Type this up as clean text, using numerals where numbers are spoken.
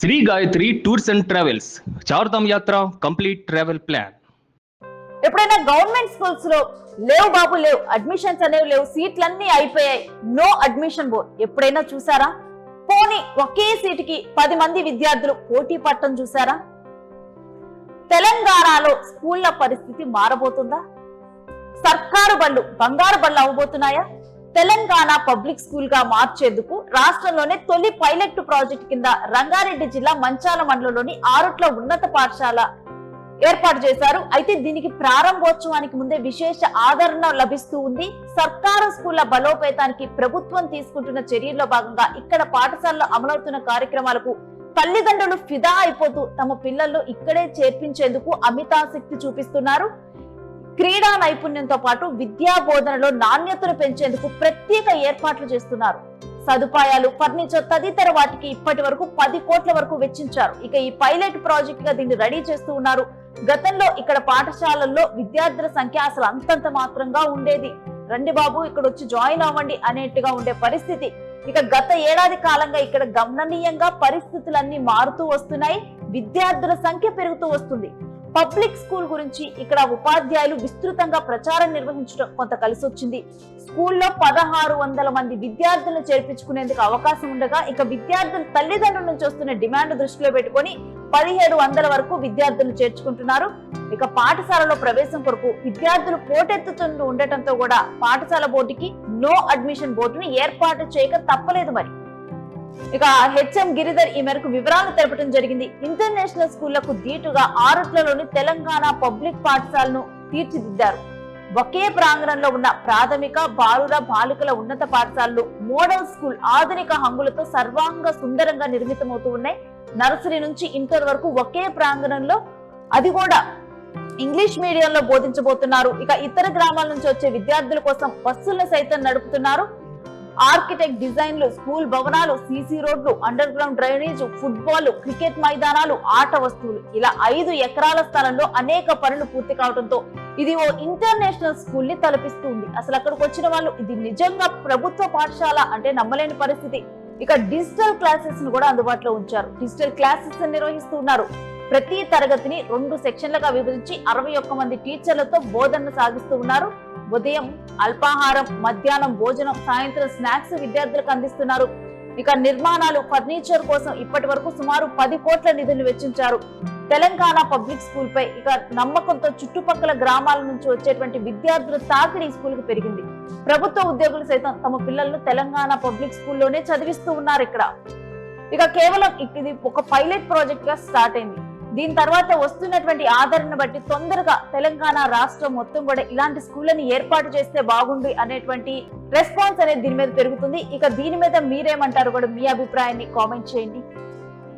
Shri Gayatri tours and travels Chardham యాత్ర complete travel plan. ఎప్పుడైనా government schools లో లేవు బాబు లేవు, అడ్మిషన్స్ అనేవి లేవు, సీట్లన్నీ అయిపోయాయి, నో అడ్మిషన్ బోర్డ్ ఎప్పుడైనా చూసారా? పోనీ ఒకే సీటుకి 10 మంది విద్యార్థులు పోటీ పట్టం చూసారా? తెలంగాణలో స్కూళ్ల పరిస్థితి మారబోతుందా? సర్కారు బళ్ళు బంగారు బళ్ళు అవ్వబోతున్నాయా? తెలంగాణ పబ్లిక్ స్కూల్ గా మార్చేందుకు రాష్ట్రంలోనే తొలి పైలట్ ప్రాజెక్ట్ కింద రంగారెడ్డి జిల్లా మంచాల మండలంలోని ఆరుట్ల ఉన్నత పాఠశాల ఏర్పాటు చేశారు. అయితే దీనికి ప్రారంభోత్సవానికి ముందే విశేష ఆదరణ లభిస్తూ ఉంది. సర్కారు స్కూళ్ల బలోపేతానికి ప్రభుత్వం తీసుకుంటున్న చర్యల్లో భాగంగా ఇక్కడ పాఠశాలలో అమలవుతున్న కార్యక్రమాలకు తల్లిదండ్రులు ఫిదా అయిపోతూ తమ పిల్లలను ఇక్కడే చేర్పించేందుకు అమితాసక్తి చూపిస్తున్నారు. క్రీడా నైపుణ్యంతో పాటు విద్యా బోధనలో నాణ్యతను పెంచేందుకు ప్రత్యేక ఏర్పాట్లు చేస్తున్నారు. సదుపాయాలు, ఫర్నిచర్ తదితర వాటికి ఇప్పటి వరకు 10 కోట్ల వరకు వెచ్చించారు. ఇక ఈ పైలట్ ప్రాజెక్ట్ గా దీన్ని రెడీ చేస్తూ ఉన్నారు. గతంలో ఇక్కడ పాఠశాలల్లో విద్యార్థుల సంఖ్య అసలు అంతంత మాత్రంగా ఉండేది. రండి బాబు ఇక్కడ వచ్చి జాయిన్ అవ్వండి అనేట్టుగా ఉండే పరిస్థితి. ఇక గత ఏడాది కాలంగా ఇక్కడ గమననీయంగా పరిస్థితులన్నీ మారుతూ వస్తున్నాయి. విద్యార్థుల సంఖ్య పెరుగుతూ వస్తుంది. పబ్లిక్ స్కూల్ గురించి ఇక్కడ ఉపాధ్యాయులు విస్తృతంగా ప్రచారం నిర్వహించడం కొంత కలిసి వచ్చింది. స్కూల్లో 1600 మంది విద్యార్థులను చేర్పించుకునేందుకు అవకాశం ఉండగా ఇక విద్యార్థుల తల్లిదండ్రుల నుంచి వస్తున్న డిమాండ్ దృష్టిలో పెట్టుకుని 1700 వరకు విద్యార్థులను చేర్చుకుంటున్నారు. ఇక పాఠశాలలో ప్రవేశం కొరకు విద్యార్థులు పోటెత్తుతూ ఉండటంతో కూడా పాఠశాల బోర్డుకి నో అడ్మిషన్ బోర్డుని ఏర్పాటు చేయక తప్పలేదు. మరి ఇక హెచ్ఎం గిరిధర్ ఈ మేరకు వివరాలు తెలపడం జరిగింది. ఇంటర్నేషనల్ స్కూళ్లకు దీటుగా ఆరుట్లలోని తెలంగాణ పబ్లిక్ పాఠశాలను తీర్చిదిద్దారు. ఒకే ప్రాంగణంలో ఉన్న ప్రాథమిక, బాలుర, బాలికల ఉన్నత పాఠశాలలు మోడల్ స్కూల్ ఆధునిక హంగులతో సర్వాంగ సుందరంగా నిర్మితమవుతూ ఉన్నాయి. నర్సరీ నుంచి ఇంటర్ వరకు ఒకే ప్రాంగణంలో, అది కూడా ఇంగ్లీష్ మీడియంలో బోధించబోతున్నారు. ఇక ఇతర గ్రామాల నుంచి వచ్చే విద్యార్థుల కోసం బస్సులను సైతం నడుపుతున్నారు. ఆర్కిటెక్ట్ డిజైన్లు, స్కూల్ భవనాలు, సీసీ రోడ్లు, under ground drainage, football, cricket మైదానాలు, ఆట వస్తువులు, ఇలా 5 ఎకరాల స్థలంలో అనేక పనులు పూర్తి కావడంతో ఇది ఓ ఇంటర్నేషనల్ స్కూల్ ని తలపిస్తుంది. అసలు అక్కడికి వచ్చిన వాళ్ళు ఇది నిజంగా ప్రభుత్వ పాఠశాల అంటే నమ్మలేని పరిస్థితి. ఇక డిజిటల్ క్లాసెస్ ను కూడా అందుబాటులో ఉంచారు. డిజిటల్ క్లాసెస్ నిర్వహిస్తున్నారు. ప్రతి తరగతిని 2 సెక్షన్లుగా విభజించి 61 మంది టీచర్లతో బోధన సాగిస్తూ ఉన్నారు. ఉదయం అల్పాహారం, మధ్యాహ్నం భోజనం, సాయంత్రం స్నాక్స్ విద్యార్థులకు అందిస్తున్నారు. ఇక నిర్మాణాలు, ఫర్నిచర్ కోసం ఇప్పటి వరకు సుమారు 10 కోట్ల నిధులు వెచ్చించారు. తెలంగాణ పబ్లిక్ స్కూల్ పై ఇక నమ్మకంతో చుట్టుపక్కల గ్రామాల నుంచి వచ్చేటువంటి విద్యార్థుల తాకిడి ఈ స్కూల్ కు పెరిగింది. ప్రభుత్వ ఉద్యోగులు సైతం తమ పిల్లలను తెలంగాణ పబ్లిక్ స్కూల్లోనే చదివిస్తూ ఉన్నారు. ఇక్కడ ఇక కేవలం ఇది ఒక పైలట్ ప్రాజెక్ట్ గా స్టార్ట్ అయింది. దీని తర్వాత వస్తున్నటువంటి ఆదరణ బట్టి తొందరగా తెలంగాణ రాష్ట్రం మొత్తం కూడా ఇలాంటి స్కూళ్ళని ఏర్పాటు చేస్తే బాగుంది అనేటువంటి రెస్పాన్స్ అనేది దీని మీద పెరుగుతుంది. ఇక దీని మీద మీరేమంటారు కూడా మీ అభిప్రాయాన్ని కామెంట్ చేయండి.